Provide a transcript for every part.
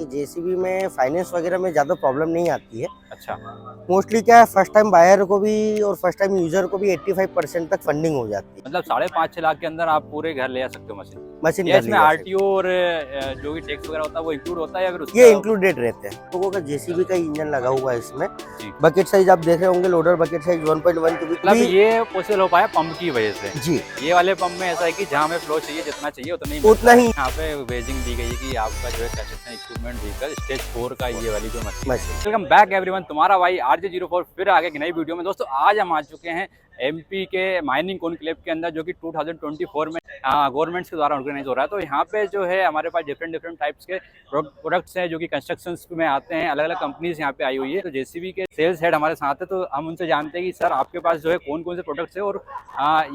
JCB में finance वगैरह में ज़्यादा प्रॉब्लम नहीं आती है। अच्छा, मोस्टली क्या है, फर्स्ट टाइम बायर को भी और फर्स्ट टाइम यूजर को भी 85% तक फंडिंग हो जाती है। मतलब 5.5-6 लाख के अंदर आप पूरे घर ले आ सकते हो मशीन। मशीन या घर इसमें ली जा सकती आरटीओ और जो भी टैक्स वगैरह होता है वो इंक्लूड होता है या फिर है, ये उसका? इंक्लूडेड रहते हैं। लोगों का जेसीबी का इंजन लगा हुआ है इसमें। जी, बकेट साइज आप देख रहे होंगे, लोडर बकेट साइज 1.1 क्यूबिक मतलब भी। ये पॉसिबल हो पाया पंप की वजह से। जी, ये वाले पंप में ऐसा है कि जहाँ हमें फ्लो चाहिए जितना चाहिए उतना ही उतना मिलता है। ही यहाँ पे वेजिंग दी गई है कि आपका जो है कंस्ट्रक्शन इक्विपमेंट व्हीकल स्टेज 4 का ये वाली जो मशीन है। मशीन। वेलकम बैक एवरीवन, तुम्हारा भाई RJ04 फिर आगे की नई वीडियो में। दोस्तों आज हम आ चुके हैं एमपी के माइनिंग कॉन्क्लेव के अंदर, जो कि 2024 में गवर्नमेंट्स के द्वारा ऑर्गेनाइज हो रहा है। तो यहाँ पे जो है हमारे पास डिफरेंट टाइप्स के प्रोडक्ट्स हैं जो कि कंस्ट्रक्शन में आते हैं। अलग अलग कंपनीज यहाँ पे आई हुई है। तो जेसीबी के सेल्स हेड हमारे साथ है, तो हम उनसे जानते हैं कि सर आपके पास जो है कौन कौन से प्रोडक्ट्स है और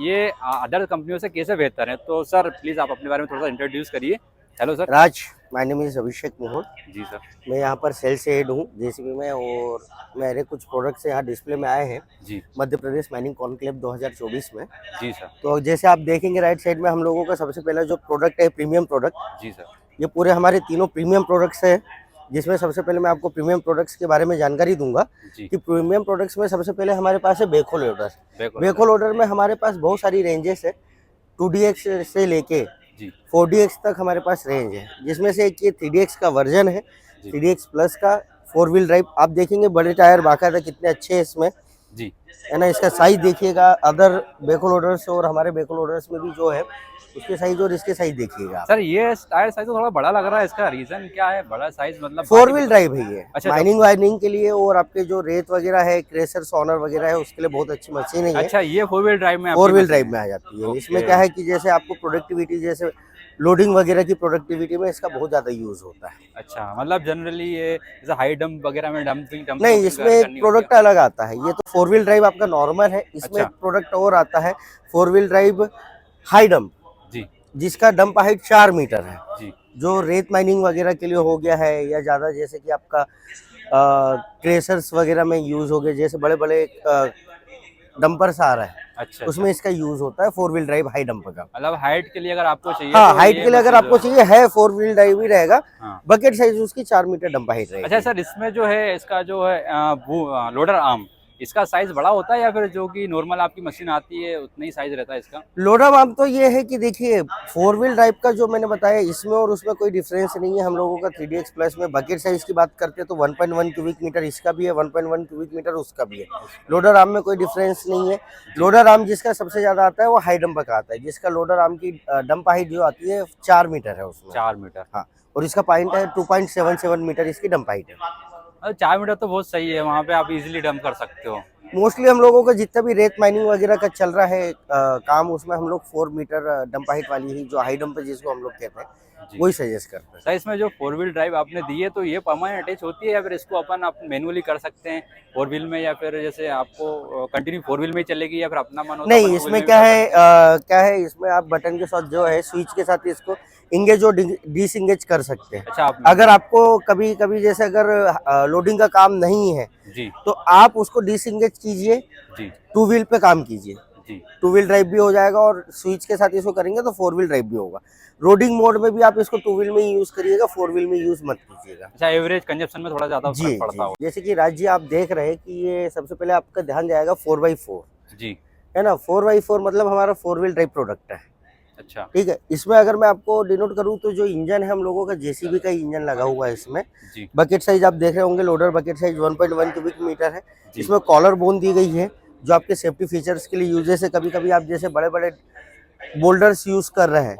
ये अदर कंपनियों से कैसे बेहतर है। तो सर प्लीज़ आप अपने बारे में थोड़ा सा इंट्रोड्यूस करिए। Hello sir. Raj, my name is Abhishek Mohan. जी सर। मैं यहाँ पर सेल्स हेड हूँ जेसीबी में, और मेरे कुछ प्रोडक्ट्स यहाँ डिस्प्ले में आए हैं जी मध्य प्रदेश माइनिंग कॉन्क्लेव 2024 में। जी सर। तो जैसे आप देखेंगे राइट साइड में हम लोगों का सबसे पहला जो प्रोडक्ट है प्रीमियम प्रोडक्ट। जी सर। ये पूरे हमारे तीनों प्रीमियम प्रोडक्ट्स हैं, जिसमें सबसे पहले मैं आपको प्रीमियम प्रोडक्ट्स के बारे में जानकारी दूंगा जी। कि प्रीमियम प्रोडक्ट्स में सबसे पहले हमारे पास है Beko loader. Back Beko loader में हमारे पास बहुत सारी रेंजेस है, 2DX से लेके जी 4DX तक हमारे पास रेंज है, जिसमें से एक ये 3DX का वर्जन है, जी 3DX प्लस का 4 व्हील ड्राइव। आप देखेंगे बड़े टायर बाकायदा कितने अच्छे हैं इसमें, जी। है ना। इसका साइज देखिएगा, अदर बेको लोडर्स और हमारे बेको लोडर्स में भी जो है उसके साइज और इसके साइज देखिएगा आप। सर ये टायर साइज तो थोड़ा बड़ा लग रहा है, इसका रीजन क्या है बड़ा साइज? मतलब 4 व्हील ड्राइव है ये, अच्छा माइनिंग वाइनिंग के लिए, और आपके जो रेत वगैरह है, क्रेशर सॉनर वगैरह है, उसके लिए बहुत अच्छी मशीन है ये। अच्छा, ये 4 व्हील ड्राइव में आपकी 4 व्हील मशीन ड्राइव है? में आ जाती है। इसमें ओके। क्या है कि जैसे आपको प्रोडक्टिविटी, जैसे लोडिंग वगैरह की प्रोडक्टिविटी में इसका बहुत ज़्यादा यूज़ होता है। अच्छा, मतलब जनरली ये जैसे हाई डंप वगैरह में डंपिंग नहीं, डंपिंग इसमें एक करनी होती है? प्रोडक्ट अलग आता है। ये तो 4 व्हील ड्राइव आपका नॉर्मल है, इसमें एक अच्छा। प्रोडक्ट और आता है 4 व्हील ड्राइव हाई डंप, जी जिसका डंप हाइट 4 मीटर है। जी। जो रेत माइनिंग वगैरह के लिए हो गया है, या ज़्यादा जैसे कि आपका क्रेशर्स वगैरह में यूज़ हो गए, जैसे बड़े बड़े डंपर्स आ रहा है, अच्छा उसमें अच्छा। इसका यूज़ होता है 4 व्हील ड्राइव हाई डंप का। मतलब हाइट के लिए अगर आपको चाहिए हाँ, तो हाइट ये के लिए अगर मशीन जो आपको चाहिए है 4 व्हील ड्राइव ही रहेगा। हाँ। बकेट साइज उसकी 4 मीटर डंप हाइट अच्छा रहेगी। सर, इसमें जो है इसका जो है लोडर आर्म, इसका साइज बड़ा होता है या फिर जो कि नॉर्मल आपकी मशीन आती है उतना ही साइज रहता है इसका? लोडर आर्म तो ये है कि देखिए, 4 व्हील ड्राइव का जो मैंने बताया, इसमें और उसमें कोई डिफरेंस नहीं है। हम लोगों का 3DX प्लस में बकेट साइज की बात करते हैं तो 1.1 क्यूबिक मीटर इसका भी है, 1.1 क्यूबिक मीटर उसका भी है। लोडर आर्म में कोई डिफरेंस नहीं है। लोडर आर्म जिसका सबसे ज़्यादा आता है वो हाई डंप का आता है, जिसका लोडर आर्म की डंप हाइट जो आती है 4 मीटर है उसमें। 4 मीटर। हाँ, और इसका पॉइंट है 2.77 मीटर इसकी डंप हाइट है। 4 मीटर तो बहुत सही है, वहाँ पे आप इजीली डंप कर सकते हो। मोस्टली हम लोगों का जितना भी रेत माइनिंग वगैरह का चल रहा है काम, उसमें हम लोग 4 मीटर डंप हाइट वाली ही, जो हाई डंप है जिसको हम लोग कहते हैं, जी। वही सजेस्ट करते हैं। सर इसमें जो 4 व्हील ड्राइव आपने दी है तो ये परमानेंट अटैच होती है या फिर इसको अपन आप मैनुअली कर सकते हैं 4 व्हील में, या फिर जैसे आपको कंटिन्यू 4 व्हील में ही चलेगी या फिर अपना मन हो तो अपन नहीं, 2 व्हील इसमें में भी क्या कर है, सकते हैं? क्या है इसमें आप बटन के साथ जो है, स्विच के साथ इसको इंगेज और डिसंगेज कर सकते हैं। अच्छा आप अगर आपको कभी कभी जैसे अगर लोडिंग का काम नहीं है, जी तो आप उसको डिसंगेज कीजिए, जी 2 व्हील पे काम कीजिए। जी। 2 व्हील ड्राइव भी हो जाएगा, और स्विच के साथ इसको करेंगे तो 4 व्हील ड्राइव भी होगा। रोडिंग मोड में भी आप इसको 2 व्हील में ही यूज करिएगा, 4 व्हील में यूज मत कीजिएगा। अच्छा, एवरेज कंजप्शन में थोड़ा ज़्यादा जी फर्क जी पड़ता हो? जैसे कि राज जी, आप देख रहे हैं कि ये सबसे पहले आपका ध्यान जाएगा 4x4, जी। है ना। 4x4 मतलब हमारा 4 व्हील ड्राइव प्रोडक्ट है, अच्छा। ठीक है। इसमें अगर मैं आपको डिनोट करूं तो जो इंजन है हम लोगों का जेसीबी का इंजन लगा हुआ है इसमें। जी बकेट साइज आप देख रहे होंगे, loader bucket size 1.1 cubic metre है। जी। इसमें कॉलर बोन दी गई है, जो आपके सेफ्टी फीचर्स के लिए यूजेस है। कभी कभी आप जैसे बड़े बड़े बोल्डर्स यूज कर रहे हैं,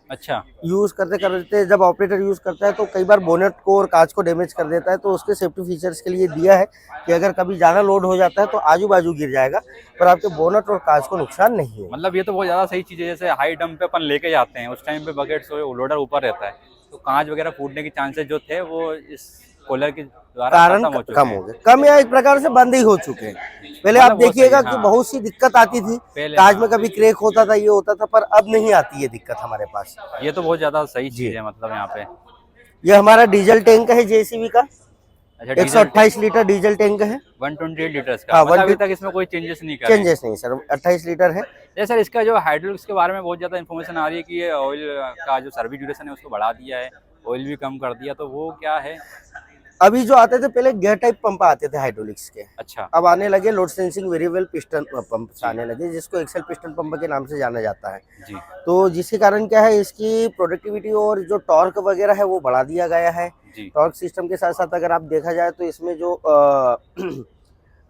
अच्छा। यूज करते करते जब ऑपरेटर यूज करता है तो कई बार बोनेट को और कांच को डैमेज कर देता है, तो उसके सेफ्टी फीचर्स के लिए दिया है कि अगर कभी ज्यादा लोड हो जाता है तो आजू बाजू गिर जाएगा, पर आपके बोनेट और कांच को नुकसान नहीं है। मतलब ये तो बहुत ज़्यादा सही चीज़ है। जैसे हाई डंप पे अपन लेके जाते हैं उस टाइम पे बकेट लोडर ऊपर रहता है, तो कांच वगैरह फूटने के चांसेस जो थे वो इस कूलर के द्वारा कारण खत्म हो चुके कम हैं। हो गए, कम या एक प्रकार से बंद ही हो चुके हैं। पहले आप मतलब वो सही देखिएगा है, कि हाँ। बहुत सी दिक्कत आती थी, पहले कांच हाँ, में कभी क्रैक होता था, ये होता था, पर अब नहीं आती है दिक्कत हमारे पास। ये तो बहुत ज़्यादा सही जी, चीज़ है मतलब यहाँ पे। ये हमारा डीजल टैंक है जेसीबी का, अच्छा, डीजल 128 लीटर डीजल टैंक है। 128 लीटर्स का, हाँ, मतलब अभी तक इसमें कोई चेंजेस नहीं करे हैं। चेंजेस नहीं सर, 28 लीटर है। जैसे सर इसका जो हाइड्रोलिक्स के बारे में बहुत ज़्यादा इन्फॉर्मेशन आ रही है कि ये ऑयल का जो सर्विस ड्यूरेशन है उसको बढ़ा दिया है ऑयल भी कम कर दिया, तो वो क्या है? अभी जो आते थे पहले गियर टाइप पंप आते थे हाइड्रोलिक्स के, अच्छा अब आने लगे load sensing variable piston pump आने लगे, जिसको एक्सेल पिस्टन पंप के नाम से जाना जाता है। जी तो जिसके कारण क्या है, इसकी प्रोडक्टिविटी और जो टॉर्क वगैरह है वो बढ़ा दिया गया है। जी टॉर्क सिस्टम के साथ साथ अगर आप देखा जाए तो इसमें जो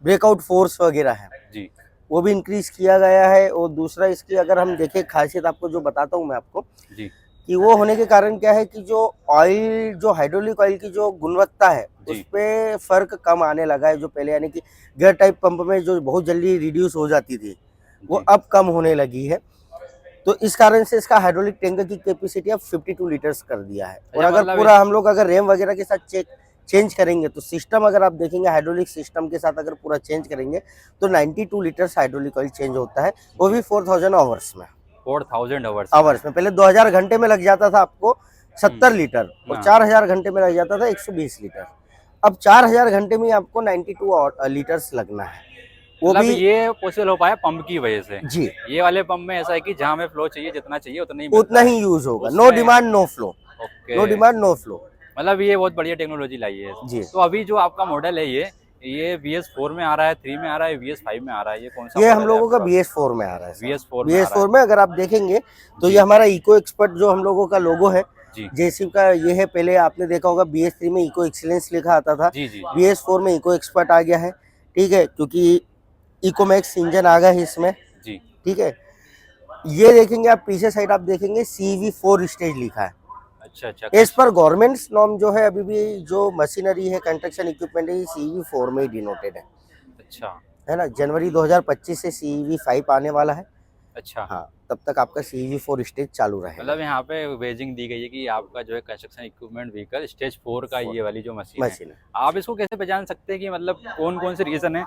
ब्रेकआउट फोर्स वगैरह है जी वो भी इंक्रीज किया गया है। और दूसरा इसकी अगर हम देखें खासियत, आपको जो बताता हूँ मैं आपको, जी कि वो होने के कारण क्या है कि जो ऑयल, जो हाइड्रोलिक ऑयल की जो गुणवत्ता है जी। उस पे फर्क कम आने लगा है। जो पहले यानी कि गियर टाइप पंप में जो बहुत जल्दी रिड्यूस हो जाती थी वो जी। अब कम होने लगी है। तो इस कारण से इसका हाइड्रोलिक टैंक की कैपेसिटी अब 52 लीटर्स कर दिया है। और अच्छा, अगर मतलब पूरा हम लोग अगर रेम वगैरह के साथ चेंज करेंगे तो सिस्टम अगर आप देखेंगे हाइड्रोलिक सिस्टम के साथ अगर पूरा चेंज करेंगे तो 92 लीटर्स हाइड्रोलिक ऑयल चेंज होता है, वो भी 4000 आवर्स में। 4000 आवर्स आवर्स में पहले 2000 घंटे में लग जाता था आपको 70 लीटर, और हाँ। 4000 घंटे में लग जाता था 120 लीटर। अब 4000 घंटे में आपको 92 लीटर्स लगना है, वो मतलब भी। ये पॉसिबल हो पाया पंप की वजह से। जी, ये वाले पंप में ऐसा है कि जहाँ हमें फ्लो चाहिए, जितना चाहिए उतना ही मिलता उतना है। ही यूज होगा, नो उसमें demand no flow, okay, no demand no flow. मतलब ये बहुत बढ़िया टेक्नोलॉजी लाई है। जी, तो अभी जो आपका मॉडल है ये BS4 में आ रहा है, 3 में आ रहा है, BS5 में आ रहा है, ये कौन सा ये मॉडल हम है लोगों का आपके पास? BS4 में आ रहा है। BS4 में आ रहा BS4 में अगर आप देखेंगे तो जी। ये हमारा इको एक्सपर्ट जो हम लोगों का लोगो है, जी जेसीबी का ये है। पहले आपने देखा होगा BS3 में इको एक्सीलेंस लिखा आता था, जी जी BS4 में इको एक्सपर्ट आ गया है। ठीक है, क्योंकि इकोमैक्स इंजन आ गया है इसमें। जी। ठीक है, ये देखेंगे आप पीछे साइड, आप देखेंगे CV4 स्टेज लिखा है। अच्छा अच्छा एज पर गवर्नमेंट नॉर्म जो है, अभी भी जो मशीनरी है, कंस्ट्रक्शन इक्विपमेंट है, ये CV4 में ही डिनोटेड अच्छा है ना। जनवरी 2025 से CV5 आने वाला है। अच्छा। हाँ, तब तक आपका CV4 स्टेज चालू रहेगा। मतलब यहाँ पे वेजिंग दी गई है कि आपका जो है कंस्ट्रक्शन इक्विपमेंट व्हीकल स्टेज 4 का ये वाली जो मशीन है। मशीन है। आप इसको कैसे पहचान सकते हैं कि मतलब कौन कौन से रीजन है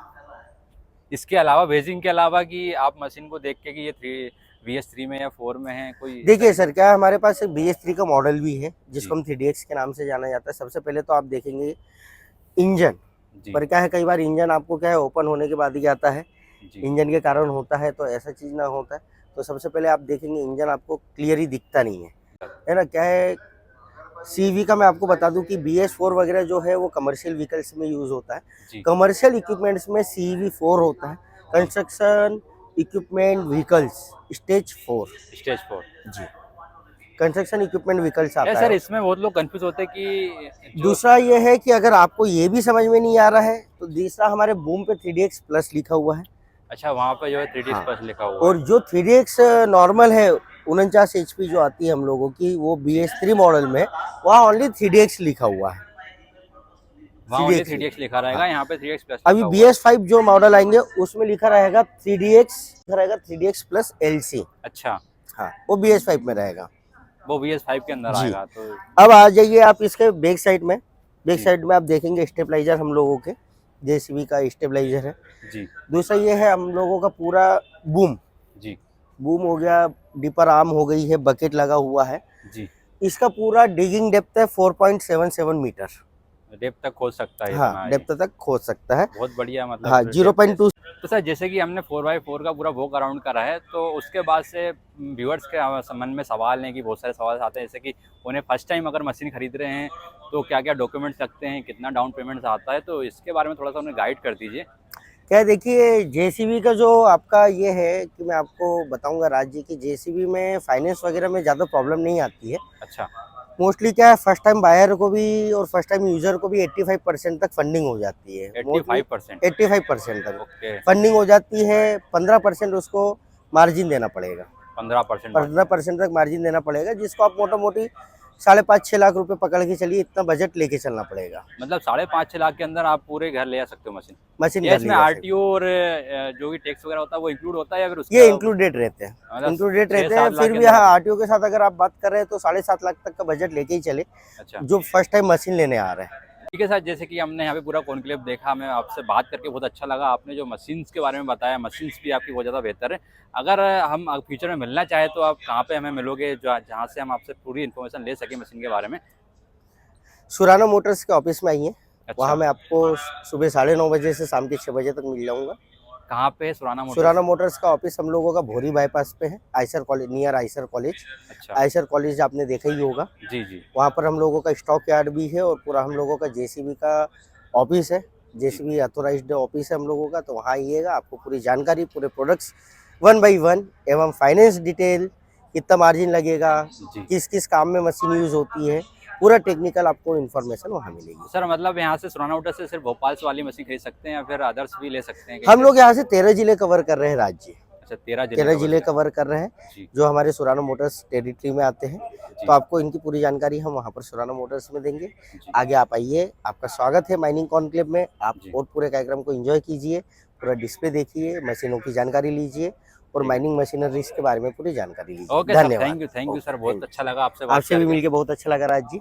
इसके अलावा, वेजिंग के अलावा, कि आप मशीन को देख के कि ये BS3 में या 4 में है कोई? देखिए सर, क्या है, हमारे पास एक BS3 का मॉडल भी है जिसको जी हम 3DX के नाम से जाना जाता है। सबसे पहले तो आप देखेंगे इंजन जी पर, क्या है, कई बार इंजन आपको क्या है ओपन होने के बाद ही आता है, जी इंजन के कारण होता है, तो ऐसा चीज़ ना होता है। तो सबसे पहले आप देखेंगे इंजन आपको क्लियरली दिखता नहीं है ना। क्या है, CV का मैं आपको बता दूं कि BS4 वगैरह जो है वो कमर्शियल व्हीकल्स में यूज़ होता है। जी कमर्शियल इक्विपमेंट्स में CV4 होता है, construction equipment vehicles stage 4। Stage 4। जी, कंस्ट्रक्शन इक्विपमेंट व्हीकल्स या आता सर है। इसमें बहुत लोग कंफ्यूज होते हैं कि जो दूसरा ये है कि अगर आपको ये भी समझ में नहीं आ रहा है तो दूसरा हमारे बूम पे 3DX प्लस लिखा हुआ है। अच्छा, वहाँ पे जो है 3D हाँ, स्पर्श लिखा हुआ और है। जो 3DX नॉर्मल है 49 HP जो आती है हम लोगों की, वो BS3 मॉडल में वहाँ ओनली 3DX लिखा हुआ है। वहाँ ओनली 3DX 3DX लिखा हाँ। रहेगा, यहाँ पे 3DX प्लस अभी लिखा हुआ है। BS5 जो मॉडल आएंगे उसमें लिखा रहेगा 3DX, लिखा रहेगा 3DX प्लस LC। अच्छा, हाँ, वो BS5 में रहेगा। वो BS5 के अंदर जी, आएगा तो। अब आ जाइए आप इसके बैक साइड में। बैक जी साइड में आप देखेंगे स्टेबलाइजर हम लोगों के JCB का स्टेबलाइजर है। जी दूसरा ये है हम लोगों का पूरा बूम, जी बूम हो गया, डिपर आर्म हो गई है, बकेट लगा हुआ है। जी। इसका पूरा डिगिंग डेप्थ है 4.77 मीटर। डेप्थ तक खोल सकता है हाँ, इतना ये। डेप्थ तक खोद सकता है। बहुत बढ़िया, मतलब हाँ, डेप्थ है। 0.2। तो सर जैसे कि हमने 4x4 का पूरा वॉक अराउंड करा है, तो उसके बाद से व्यूअर्स के मन में सवाल हैं कि बहुत सारे सवाल आते हैं, जैसे कि उन्हें फर्स्ट टाइम अगर मशीन खरीद रहे हैं तो क्या क्या डॉक्यूमेंट्स लगते हैं, कितना डाउन पेमेंट आता है, तो इसके बारे में थोड़ा सा उन्हें गाइड कर दीजिए। क्या देखिए, JCB का जो आपका ये है कि मैं आपको बताऊंगा राज्य की, JCB में फाइनेंस वगैरह में ज़्यादा प्रॉब्लम नहीं आती है। अच्छा मोस्टली क्या है, फर्स्ट टाइम बायर को भी और फर्स्ट टाइम यूजर को भी 85% तक फंडिंग हो जाती है। 85%? 85% तक ओके, फंडिंग हो जाती है। 15% उसको मार्जिन देना पड़ेगा। 15% 15% तक मार्जिन देना पड़ेगा, जिसको आप मोटा मोटी 5.5-6 लाख रुपए पकड़ के चलिए, इतना बजट लेके चलना पड़ेगा। मतलब 5.5-6 लाख के अंदर आप पूरे घर ले आ सकते हो मशीन? मशीन या घर ली इसमें जा सकती RTO और जो भी टैक्स वगैरह होता है वो इंक्लूड होता है, या फिर है। ये उसका इंक्लूडेड रहते हैं, मतलब इंक्लूडेड रहते 6-7 हैं। लाख फिर के भी अंदर? हाँ, RTO के साथ अगर आप बात कर रहे हैं तो 7.5 लाख तक का बजट लेके ही चले, अच्छा, जो फर्स्ट टाइम मशीन लेने आ रहे हैं। ठीक है सर। जैसे कि हमने यहाँ पे पूरा कॉन्क्लेव देखा, हमें आपसे बात करके बहुत अच्छा लगा। आपने जो मशीन्स के बारे में बताया, मशीन्स भी आपकी बहुत ज़्यादा बेहतर है। अगर हम फ्यूचर में मिलना चाहें तो आप कहाँ पे हमें मिलोगे, जहाँ से हम आपसे पूरी इन्फॉर्मेशन ले सकें मशीन के बारे में? सुराना मोटर्स के ऑफिस में आइए, अच्छा, वहाँ मैं आपको सुबह 9:30 बजे से शाम के 6 बजे तक मिल जाऊँगा। कहाँ पे है सुराना मोटर्स? सुराना मोटर्स का ऑफिस हम लोगों का भोरी बाईपास पे है, IISER college, near IISER college. अच्छा, आयसर कॉलेज आपने देखा ही होगा। जी जी वहाँ पर हम लोगों का स्टॉक यार्ड भी है और पूरा हम लोगों का जेसीबी का ऑफिस है, जी जेसीबी अथोराइज्ड ऑफिस है हम लोगों का। तो वहाँ आइएगा, आपको पूरी जानकारी, पूरे प्रोडक्ट्स 1 बाई 1 एवं फाइनेंस डिटेल, कितना मार्जिन लगेगा, जी। किस किस काम में मशीन यूज़ होती है, पूरा टेक्निकल आपको इन्फॉर्मेशन वहाँ मिलेगी। सर मतलब यहाँ से सुराना मोटर्स से सिर्फ भोपाल से वाली मशीन खरीद सकते हैं या फिर अदर्स भी ले सकते हैं कहीं हम से? लोग यहाँ से 13 जिले कवर कर रहे हैं राज्य, अच्छा 13 जिले 13 कवर जिले किए। कवर कर रहे हैं जी जो हमारे सुराना मोटर्स टेरिटरी में आते हैं। जी तो आपको इनकी पूरी जानकारी हम वहाँ पर सुराना मोटर्स में देंगे। जी आगे आप आइए, आपका स्वागत है माइनिंग कॉन्क्लेव में। आप जी और पूरे कार्यक्रम को एंजॉय कीजिए, पूरा डिस्प्ले देखिए, मशीनों की जानकारी लीजिए और ठीक है। माइनिंग मशीनरीज के बारे में पूरी जानकारी लीजिए। ओके सर, धन्यवाद। थैंक यू ओके, सर, बहुत थैंक अच्छा लगा आपसे यू। बात आपसे भी करके। मिलके बहुत अच्छा लगा राज जी।